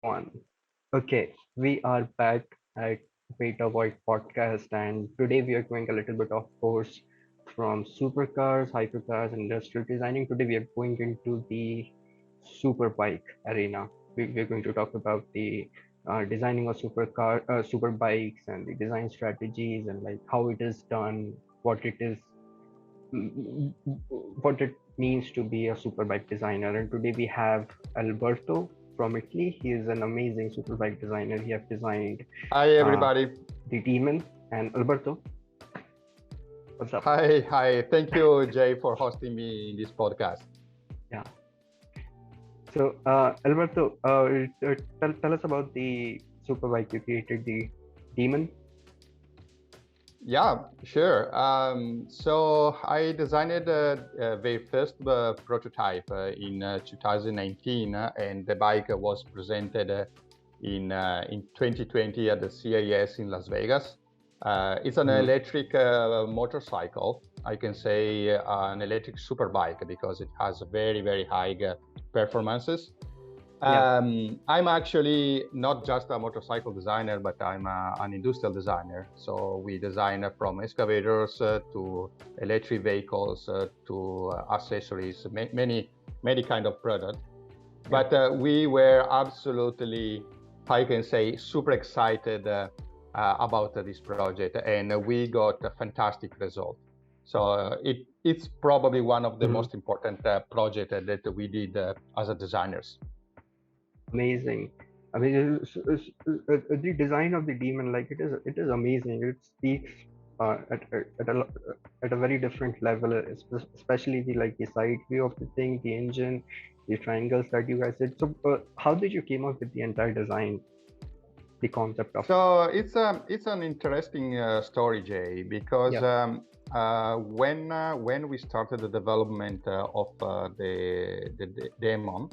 One. Okay, we are back at Betavoid podcast, and today we are going a little bit of course from supercars, hypercars, and industrial designing. Today we are going into the superbike arena. We are going to talk about the designing of superbikes, and the design strategies, and like how it is done, what it is, what it means to be a superbike designer. And today we have Alberto from Italy. He is an amazing superbike designer. He has designed Hi, uh, everybody. the Demon. And Alberto, what's up? Hi. Thank you, Jay, for hosting me in this podcast. Yeah. So, Alberto, tell us about the superbike you created, the Demon. Yeah, sure. So I designed a very first prototype in 2019, and the bike was presented in 2020 at the CES in Las Vegas. It's an Mhm. electric motorcycle. I can say an electric superbike because it has very high performances. Yeah, I'm actually not just a motorcycle designer, but I'm an industrial designer. So we design from excavators to electric vehicles to accessories, many kind of products. yeah, But we were absolutely, I can say, super excited about this project, and we got a fantastic result. So it's probably one of the Mhm. most important projects that we did as a designers. Amazing. I mean, the design of the demon, like it is amazing. It speaks at a very different level, especially the like the side view of the thing, the engine, the triangles that you guys did. So, how did you came up with the entire design, the concept of? So it's an interesting story, Jay, because Yeah, when we started the development of the demon,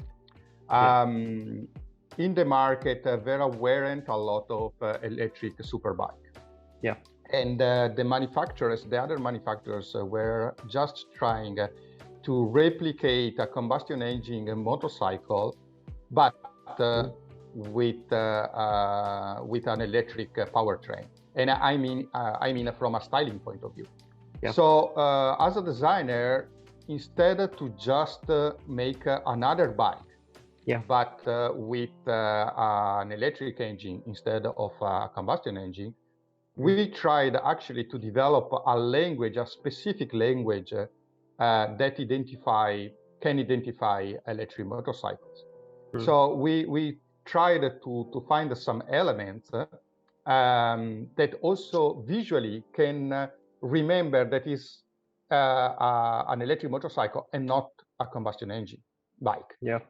yeah, um, in the market there weren't a lot of electric superbike, yeah, and the other manufacturers were just trying to replicate a combustion engine motorcycle, but mm, with an electric powertrain. And I mean from a styling point of view. yeah, So as a designer, instead to just make another bike, yeah, but with an electric engine instead of a combustion engine, mm, we tried actually to develop a language, a specific language that can identify electric motorcycles. mm, So we tried to find some elements that also visually can remember that is an electric motorcycle and not a combustion engine bike. yeah,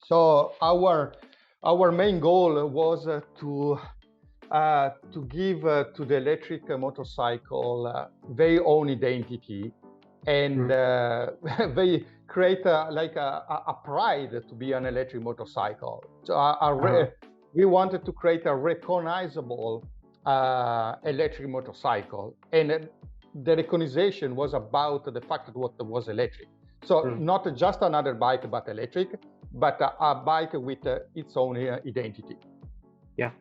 So our main goal was to give to the electric motorcycle their own identity, and mm, they create a pride to be an electric motorcycle. So uh-huh, we wanted to create a recognizable electric motorcycle, and the recognition was about the fact that what was electric. So mm, not just another bike, but electric, but a bike with its own identity. yeah.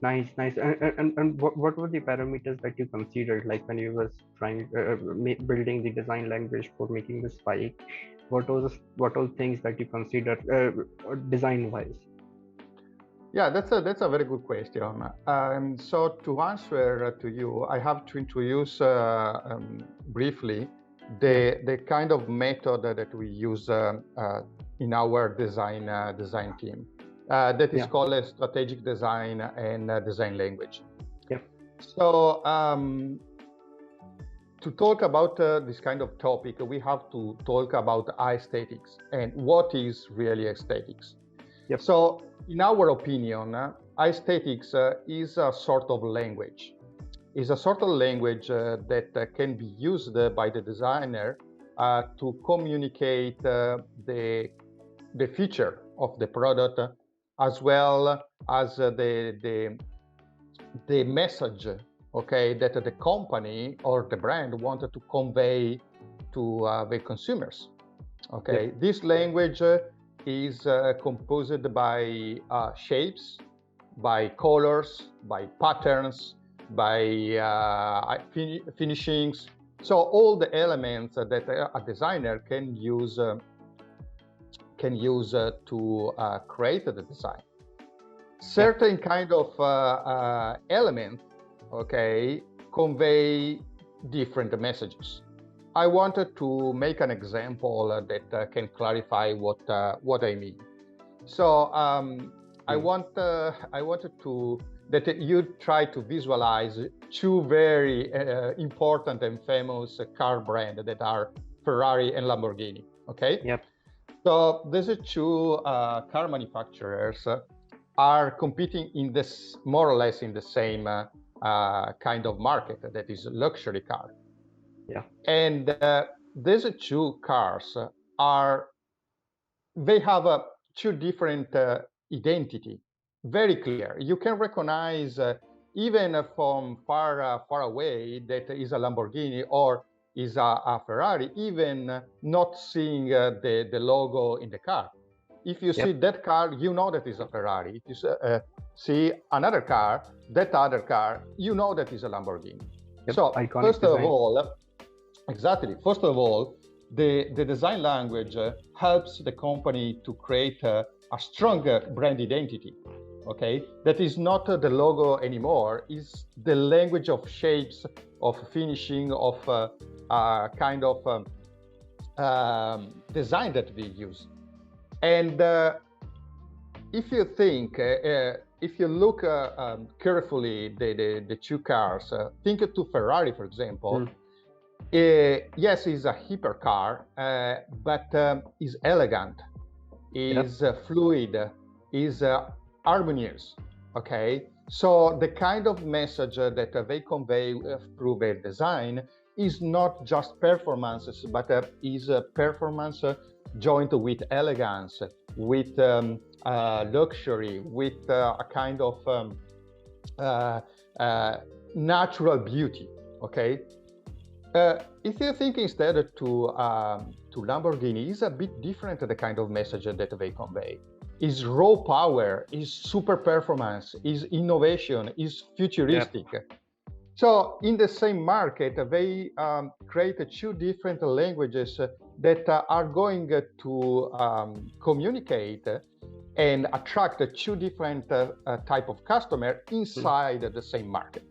Nice, nice. And what were the parameters that you considered, like when you was trying building the design language for making this bike? What all things that you considered design wise? Yeah, that's a very good question. So to answer to you, I have to introduce briefly Yeah, the kind of method that we use in our design team. That is yeah, called a strategic design and design language. yeah, So to talk about this kind of topic, we have to talk about aesthetics and what is really aesthetics. yep, So, in our opinion, aesthetics is a sort of language. Is a sort of language that can be used by the designer to communicate the feature of the product, as well as the message, okay, that the company or the brand wanted to convey to the consumers. yep, Okay, this language is composed by shapes, by colors, by patterns, by finishings. So all the elements that a designer can use to create the design. Certain kind of elements, okay, convey different messages. I wanted to make an example that can clarify what I mean. So I wanted to that you try to visualize two very important and famous car brands that are Ferrari and Lamborghini. Okay. Yep. So these two car manufacturers are competing in this more or less in the same kind of market, that is luxury car. Yeah. And these two cars they have two different identity, very clear. You can recognize even from far away that is a Lamborghini or is a Ferrari, even not seeing the logo in the car. If you see that car, you know that is a Ferrari. If you see another car, that other car, you know that is a Lamborghini. Yep. So Iconic first design. of all, exactly. First of all, the design language helps the company to create a stronger brand identity. Okay, that is not the logo anymore. Is the language of shapes, of finishing, of kind of design that we use. And if you think, if you look carefully the two cars, think to Ferrari, for example. Yes, it's a hypercar, but is elegant, is fluid, is harmonious. Okay, so the kind of message that they convey through their design is not just performances, but is performance joined with elegance, with luxury, with a kind of natural beauty. Okay. If you think instead to Lamborghini, is a bit different the kind of message that they convey. Is raw power, is super performance, is innovation, is futuristic. So in the same market, they create two different languages that are going to communicate and attract two different type of customer inside the same market.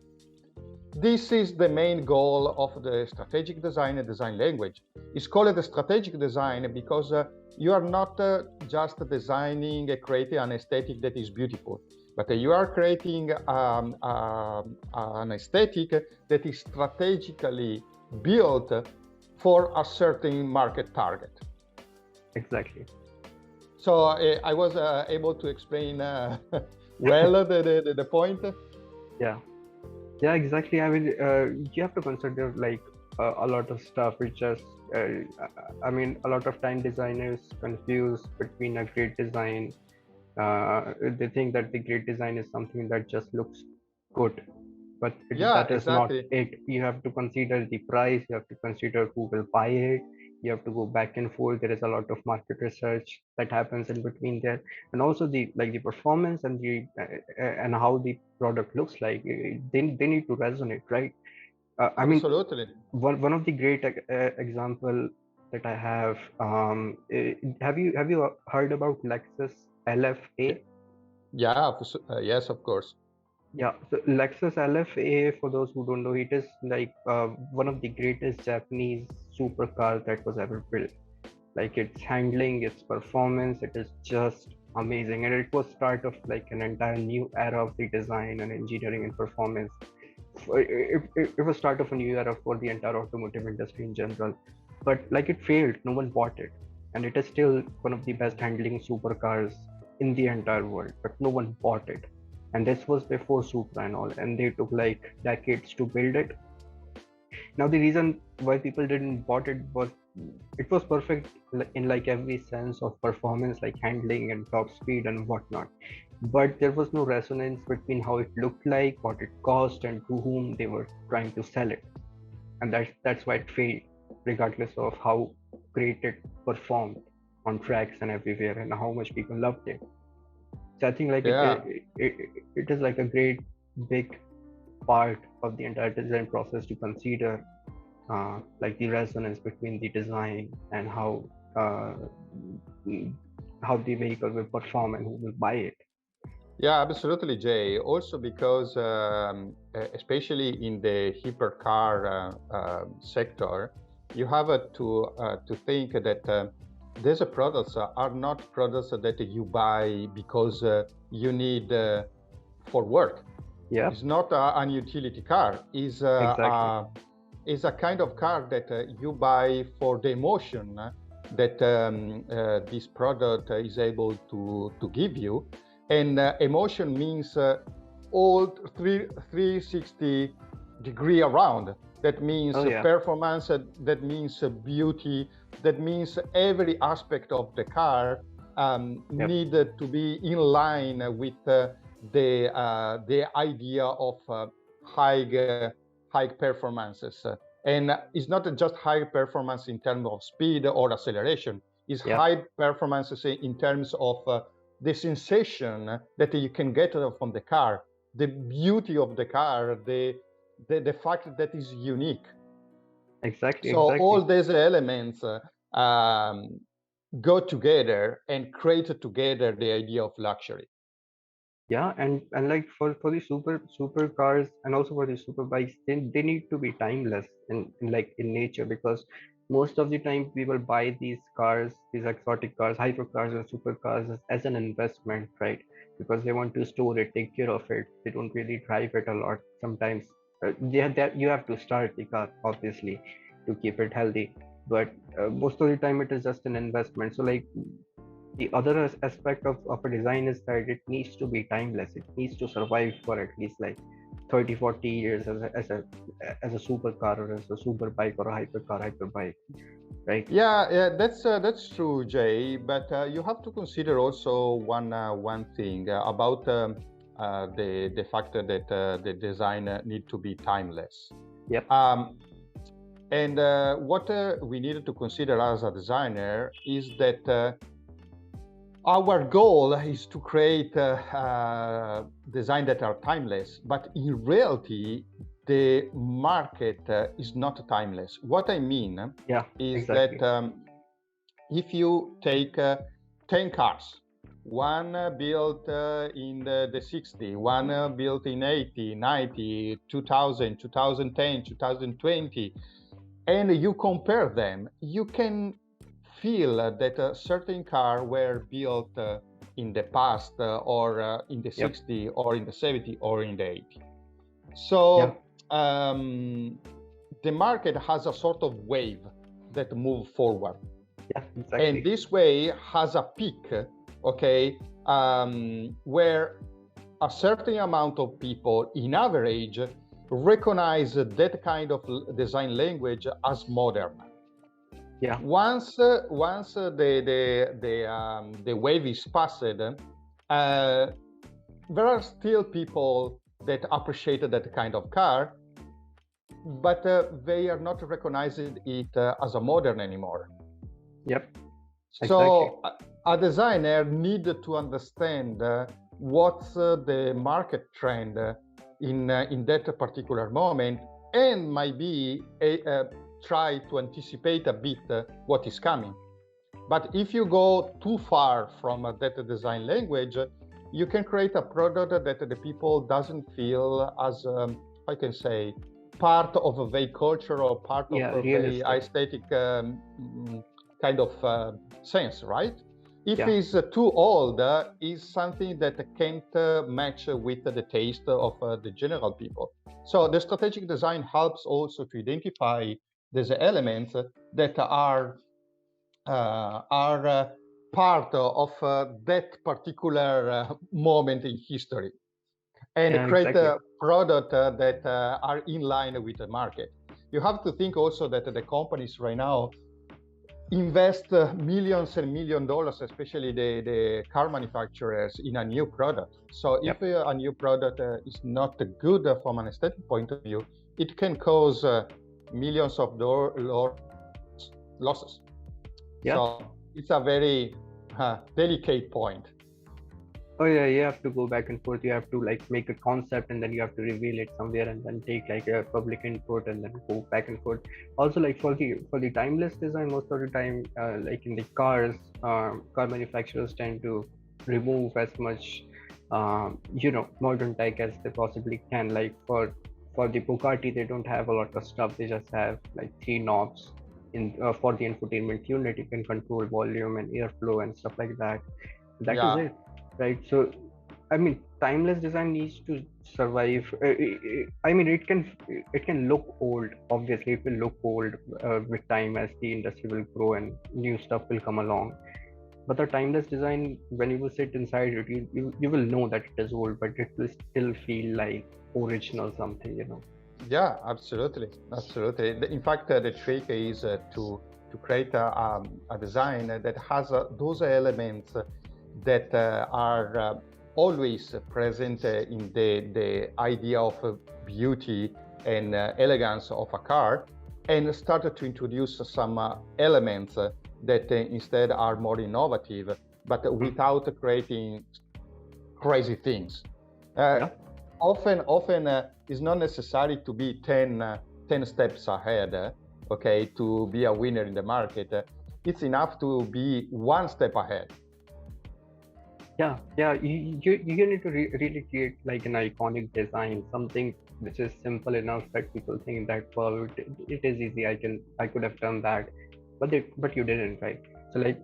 This is the main goal of the strategic design and design language. It's called the strategic design because you are not just designing and creating an aesthetic that is beautiful, but you are creating an aesthetic that is strategically built for a certain market target. Exactly. So I was able to explain well the point. Yeah, exactly. I mean, you have to consider like a lot of stuff. Which just, I mean, a lot of time designers confuse between a great design. They think that the great design is something that just looks good, but that is not it. You have to consider the price. You have to consider who will buy it. You have to go back and forth. There is a lot of market research that happens in between there, and also the performance and the and how the product looks like. They need to resonate, right? I mean, absolutely. One of the great example that I have. Have you heard about Lexus LFA? Yeah. Yes, of course. Yeah, so Lexus LFA, for those who don't know, it is like one of the greatest Japanese supercars that was ever built. Like its handling, its performance, it is just amazing, and it was start of like an entire new era of the design and engineering and performance. It was start of a new era for the entire automotive industry in general. But like it failed, no one bought it, and it is still one of the best handling supercars in the entire world, but no one bought it. And this was before Supra and all, and they took like decades to build it. Now the reason why people didn't bought it was perfect in like every sense of performance, like handling and top speed and whatnot, but there was no resonance between how it looked like, what it cost, and to whom they were trying to sell it. And that's why it failed, regardless of how great it performed. on tracks and everywhere, and how much people loved it. So I think like Yeah. it is like a great big part of the entire design process to consider, like the resonance between the design and uh, how the vehicle will perform and who will buy it. Yeah, absolutely, Jay. Also because, especially in the hypercar sector, you have to think that these products are not products that you buy because you need for work. Yeah, It's not an utility car. exactly. Is a kind of car that you buy for the emotion that this product is able to give you. And emotion means all 360 degree around. That means Oh yeah. performance, that means beauty, that means every aspect of the car Yep. needed to be in line with the idea of high performances. And it's not just high performance in terms of speed or acceleration, it's Yeah, high performances in terms of the sensation that you can get from the car, the beauty of the car, the fact that is unique. exactly, So all exactly. these elements um, go together and create together the idea of luxury. Yeah, and like for the supercars and also for the super bikes, they need to be timeless in like in nature, because most of the time people buy these cars, these exotic cars, hypercars or supercars as an investment, right? Because they want to store it, take care of it. They don't really drive it a lot. Sometimes that you have to start the car obviously to keep it healthy, but most of the time it is just an investment. So like the other aspect of a design is that it needs to be timeless. It needs to survive for at least like 30 40 years as a supercar or as a super bike or a hyperbike, right? Yeah, that's true, Jay. But you have to consider also one thing about the fact that the design need to be timeless. Yep. Um, and what we needed to consider as a designer is that our goal is to create design that are timeless, but in reality, the market is not timeless. What I mean Yeah, is that exactly. if you take 10 cars, one built in the 60s, one built in 80, 90, 2000, 2010, 2020, and you compare them, you can feel that certain cars were built in the past or in the Yep. 60s or in the 70s or in the 80s. Yeah. So the market has a sort of wave that move forward. Yeah, And exactly. this way has a peak, okay, where a certain amount of people in average recognize that kind of design language as modern. Yeah. Once the wave is passed, there are still people that appreciate that kind of car, but they are not recognizing it as a modern anymore. Yep. Exactly. So a designer needed to understand what's the market trend in that particular moment, and maybe try to anticipate a bit what is coming. But if you go too far from that design language, you can create a product that the people doesn't feel as I can say part of a very culture or part of Yeah, a very realistic. aesthetic kind of sense, right? If Yeah. it's too old, is something that can't match with the taste of the general people. So the strategic design helps also to identify these elements that are part of that particular moment in history and Yeah, create exactly. a product that are in line with the market. You have to think also that the companies right now invest millions and $1 million, especially the car manufacturers, in a new product. So if Yep. a new product is not good from an aesthetic point of view, it can cause millions of dollars losses. Yeah. So it's a very delicate point. Oh yeah, you have to go back and forth. You have to like make a concept and then you have to reveal it somewhere and then take like a public input and then go back and forth. Also, like for the timeless design, most of the time, like in the cars, car manufacturers tend to remove as much, modern tech as they possibly can. Like for the Bugatti, they don't have a lot of stuff. They just have like three knobs in for the infotainment unit. You can control volume and airflow and stuff like that. That is Yeah, it, right? So I mean, timeless design needs to survive. I mean, it can look old. Obviously, it will look old with time as the industry will grow and new stuff will come along. But the timeless design, when you will sit inside it, you will know that it is old, but it will still feel like original something. yeah, absolutely, absolutely. In fact, the trick is to create a design that has those elements that are always present in the idea of beauty and elegance of a car, and started to introduce some elements that instead are more innovative, but Mm. without creating crazy things. Uh, Yeah. often it's not necessary to be 10 steps ahead, okay, to be a winner in the market. It's enough to be one step ahead. Yeah. You need to really create like an iconic design, something which is simple enough that people think that wow, it is easy. I could have done that, but you didn't, right? So like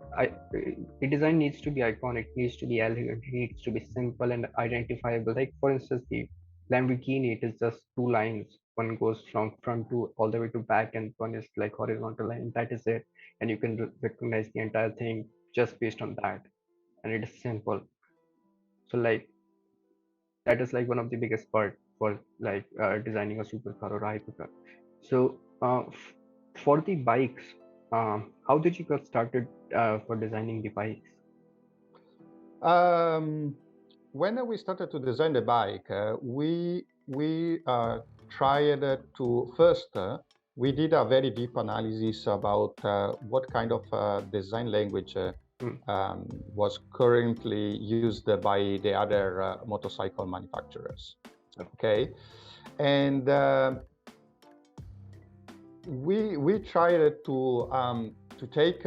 the design needs to be iconic, needs to be elegant, it needs to be simple and identifiable. Like for instance, the Lamborghini, it is just two lines. One goes from front to all the way to back, and one is like horizontal line. That is it, and you can recognize the entire thing just based on that, and it is simple. So like that is like one of the biggest part for like designing a supercar or a hypercar. So for the bikes, how did you get started for designing the bikes? Um, when we started to design the bike, we tried to first. We did a very deep analysis about what kind of design language Mm, was currently used by the other motorcycle manufacturers. Okay, and we tried to take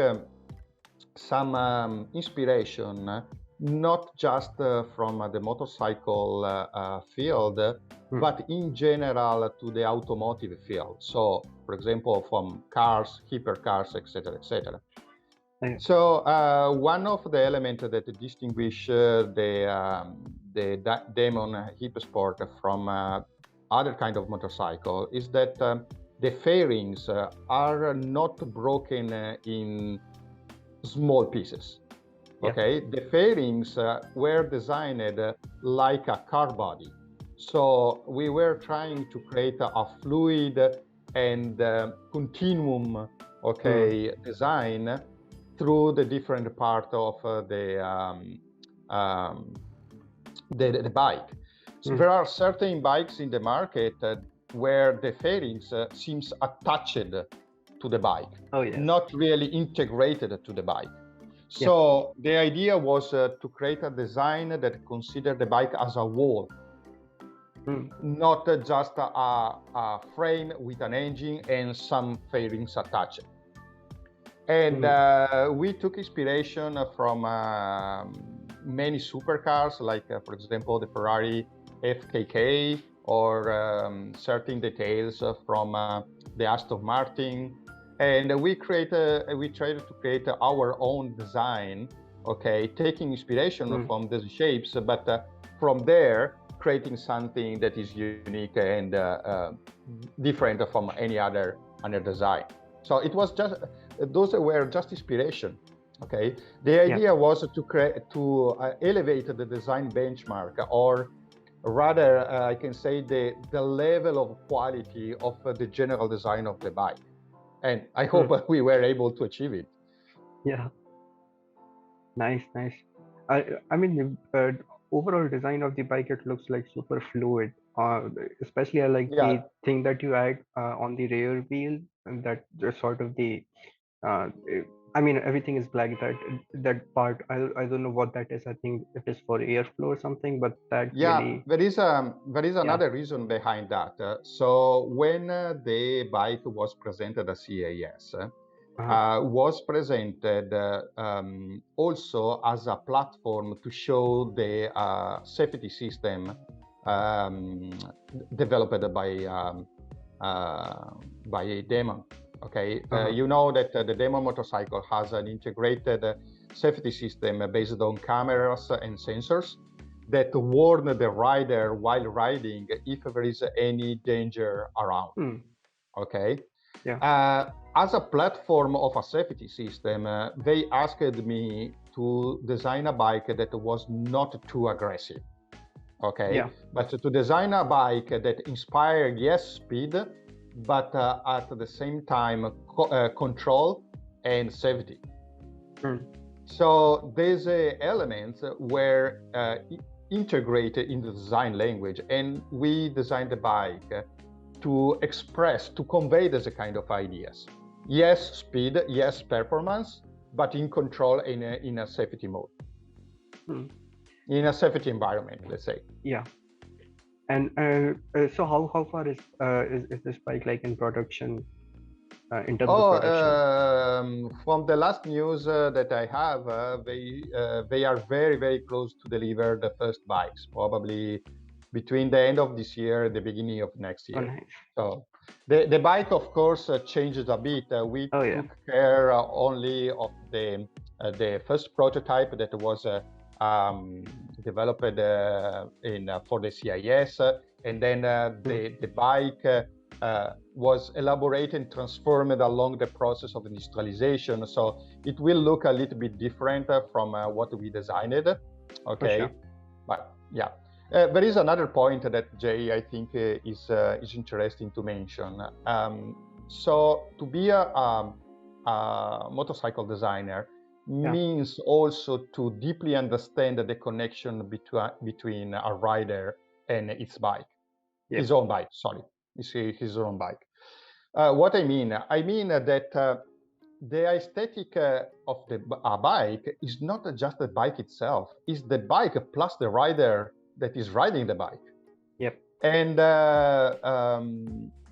some inspiration, not just from the motorcycle field, mm, but in general to the automotive field. So, for example, from cars, hypercars, etc., etc. yeah, So one of the elements that distinguish the Demon Hip Sport from other kind of motorcycle is that the fairings are not broken in small pieces. yeah. Okay, the fairings were designed like a car body. So we were trying to create a fluid and continuum, Mm, okay, design through the different part of um, the bike. So mm. there are certain bikes in the market where the fairings seems attached to the bike, Oh yes, not really integrated to the bike. yeah. So the idea was to create a design that consider the bike as a wall, Mm, not just a frame with an engine and some fairings attached. And mm, we took inspiration from many supercars, like, for example, the Ferrari FKK, or certain details from the Aston Martin. And we tried to create our own design, okay, taking inspiration mm. from these shapes, but from there, creating something that is unique and different from any other design. So it was just those were just inspiration. Okay, the Yeah. idea was to create to elevate the design benchmark, or rather, I can say the level of quality of the general design of the bike. And I hope Mm, we were able to achieve it. yeah. Nice, nice. I mean, the overall design of the bike, it looks like super fluid. Especially I like Yeah, the thing that you add on the rear wheel, and that the sort of the uh, I mean, everything is black. That part, I don't know what that is. I think it is for airflow or something. But that Yeah, really, there is yeah. another reason behind that. So when the bike was presented at CES, Uh-huh. was presented also as a platform to show the safety system um, developed by Demon. Okay, Uh-huh. you know that the Demon motorcycle has an integrated safety system based on cameras and sensors that warn the rider while riding if there is any danger around. Hmm. Okay. Yeah. As a platform of a safety system, they asked me to design a bike that was not too aggressive. Okay, Yeah. but to design a bike that inspired, yes, speed, but at the same time control and safety. Hmm. So these elements were integrated in the design language, and we designed the bike to express, to convey these kind of ideas. Yes, speed, yes, performance, but in control in a safety mode, Hmm. in a safety environment, let's say. Yeah. And so how far is this bike like in production, in terms of Oh, production? from the last news that I have, they are very very close to deliver the first bikes, probably between the end of this year and the beginning of next Oh, year. nice. So the bike, of course, changes a bit. We Oh, yeah. took care only of the first prototype that was um, developed in for the CIS, and then Hmm. the bike was elaborated and transformed along the process of industrialization. So it will look a little bit different from what we designed. For Okay, sure. but yeah. There is another point that Jay, I think, is interesting to mention. So to be a motorcycle designer Yeah. means also to deeply understand the connection between a rider and its bike, his Yep. own bike. Sorry, his own bike. What I mean that the aesthetic of a bike is not just the bike itself; it's the bike plus the rider that is riding the bike. Yep. And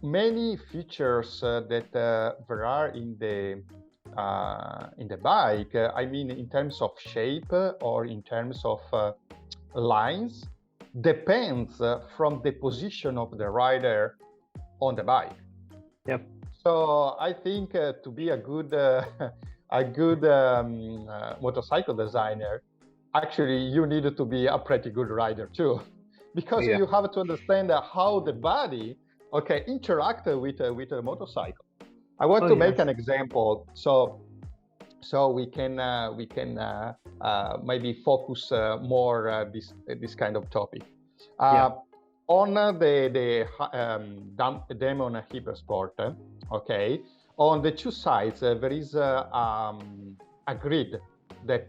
many features that there are in the bike, I mean, in terms of shape or in terms of lines, depends from the position of the rider on the bike. Yep. So I think to be a good a good motorcycle designer, actually you need to be a pretty good rider too, because Yeah. you have to understand how the body, okay, interact with a motorcycle. I want Oh, to make yes. an example, so we can maybe focus more this kind of topic. Yeah. Uh, on Demon Hypersport, okay, on the two sides there is a grid that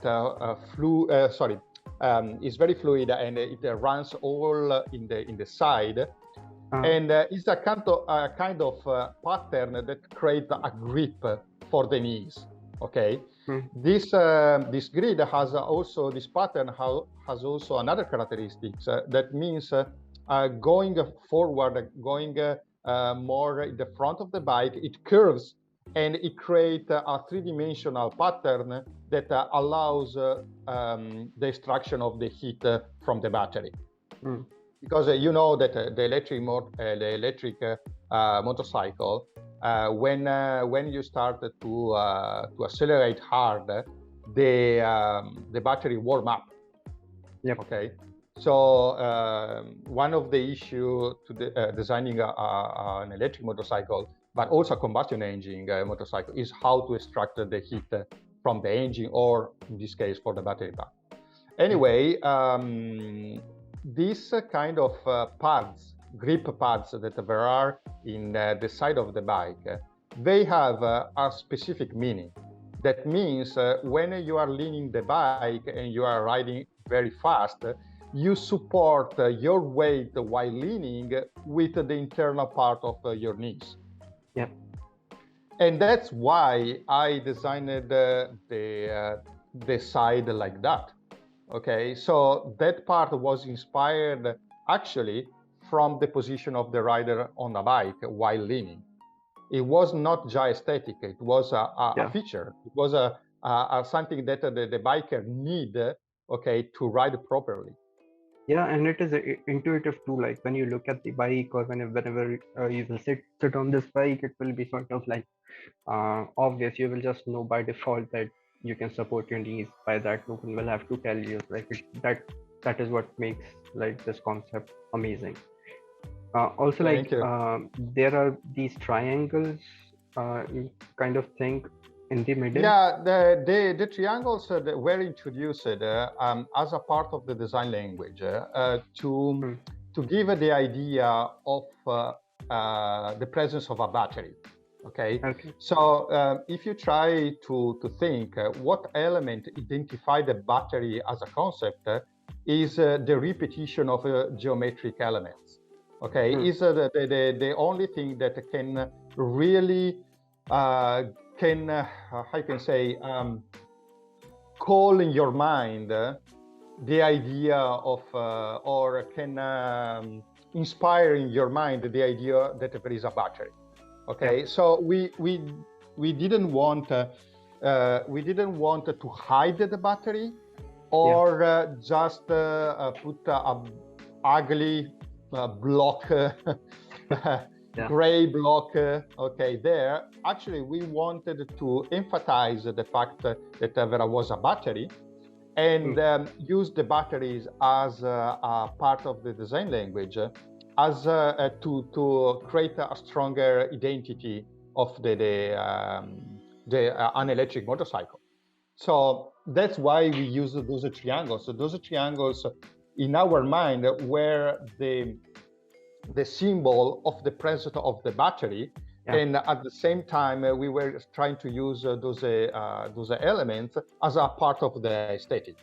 is very fluid, and it runs all in the side, Uh, and it's a kind of pattern that creates a grip for the knees. Okay, hmm. this grid has also this pattern has also another characteristics that means going forward, going more in the front of the bike, it curves and it creates a three-dimensional pattern that allows the extraction of the heat from the battery. Hmm. Because you know that the electric motorcycle, when you start to accelerate hard, the battery warm up. Yep. Okay, so one of the issue to designing an electric motorcycle, but also a combustion engine motorcycle, is how to extract the heat from the engine, or in this case for the battery pack. Anyway, these kind of pads, grip pads that there are in the side of the bike, they have a specific meaning. That means when you are leaning the bike and you are riding very fast, you support your weight while leaning with the internal part of your knees. Yep. And that's why I designed the side like that. Okay, so that part was inspired actually from the position of the rider on a bike while leaning. It was not just aesthetic; it was a Yeah. feature. It was a something that the biker need, okay, to ride properly. Yeah, and it is intuitive too. Like when you look at the bike, or whenever you will sit on this bike, it will be sort of like obvious. You will just know by default that you can support your knees. By that, no one will have to tell you. Like that is what makes like this concept amazing. Also, Thank like you. there are these triangles kind of thing in the middle. Yeah, the triangles that were introduced as a part of the design language Hmm. to give the idea of the presence of a battery. Okay, Okay. so if you try to think what element identify the battery as a concept is the repetition of geometric elements. Okay, Hmm. is the only thing that can really uh, can I can say call in your mind the idea of or can inspire in your mind the idea that there is a battery. Yeah. Okay, so we didn't want to hide the battery Yeah. or just put a ugly block Yeah. gray block okay there. Actually we wanted to emphasize the fact that there was a battery Hmm. and use the batteries as a part of the design language as to create a stronger identity of the an electric motorcycle. So that's why we use those triangles. So those triangles in our mind were the symbol of the presence of the battery, Yeah. and at the same time we were trying to use those elements as a part of the aesthetic.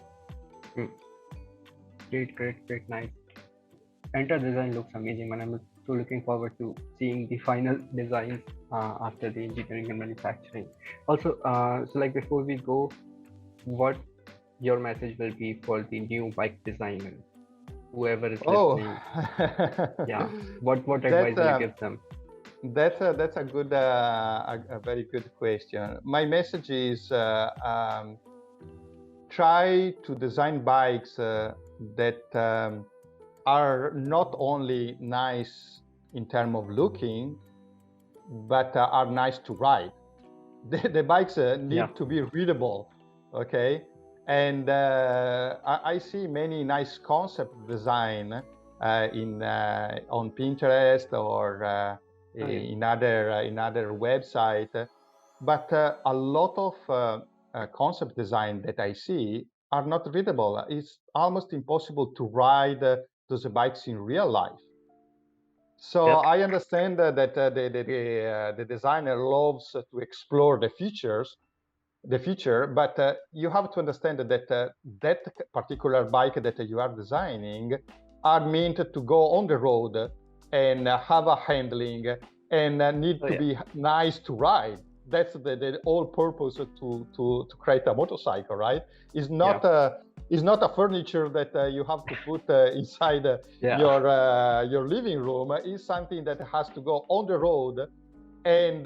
Hmm. Great. Great. Great. Nice. Enter design looks amazing, and I'm so looking forward to seeing the final designs after the engineering and manufacturing. Also, so like before we go, what your message will be for the new bike designer, whoever is Oh, listening? Yeah, what that's advice will you give them? that's a good a very good question. My message is try to design bikes that are not only nice in terms of looking, but are nice to ride. The bikes Yeah. need to be readable, okay? And I see many nice concept design in on Pinterest or Oh yeah. in other website, but a lot of concept design that I see are not readable. It's almost impossible to ride those bikes in real life. So Yeah. I understand that the designer loves to explore the feature, but you have to understand that that particular bike that you are designing are meant to go on the road and have a handling and need Oh to yeah. be nice to ride. That's the whole purpose to create a motorcycle, right? It's Yeah. not a furniture that you have to put inside Yeah. your living room. It's something that has to go on the road and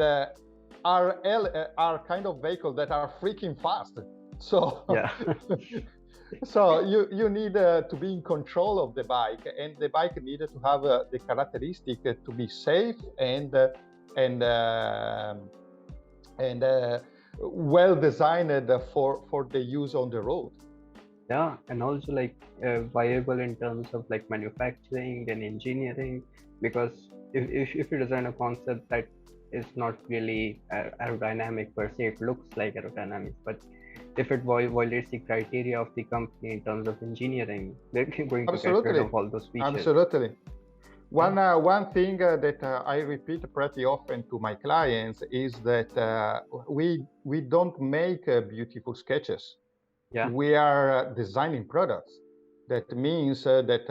are kind of vehicles that are freaking fast. So Yeah. so you need to be in control of the bike, and the bike needed to have the characteristic to be safe and uh, and well designed for the use on the road. Yeah, and also like viable in terms of like manufacturing and engineering, because if you design a concept that is not really aerodynamic per se, it looks like aerodynamic, but if it violates the criteria of the company in terms of engineering, they're going to get rid Absolutely, of all those features. absolutely. Yeah. One thing that I repeat pretty often to my clients is that we don't make beautiful sketches. Yeah. We are designing products. That means that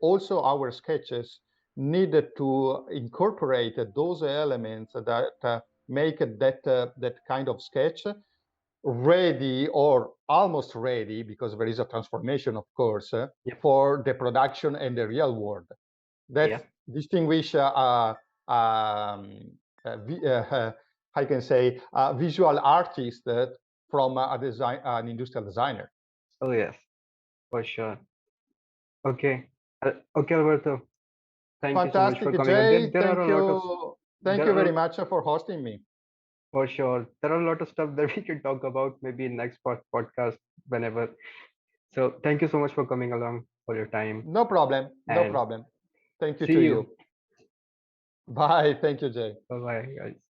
also our sketches needed to incorporate those elements that make that kind of sketch ready or almost ready, because there is a transformation, of course, Yep. for the production and the real world. Yeah. That distinguish I can say a visual artist from an industrial designer. Oh yes, for sure. Okay. Okay, Alberto. Thank you so much for Fantastic, coming on. Jay. There are a lot of Thank there you are very much for hosting me. for sure there are a lot of stuff that we can talk about maybe in next podcast whenever. So thank you so much for coming along for your time No problem. No and problem. Thank you to see you. you. Bye. Thank you, Jay. Bye bye, guys.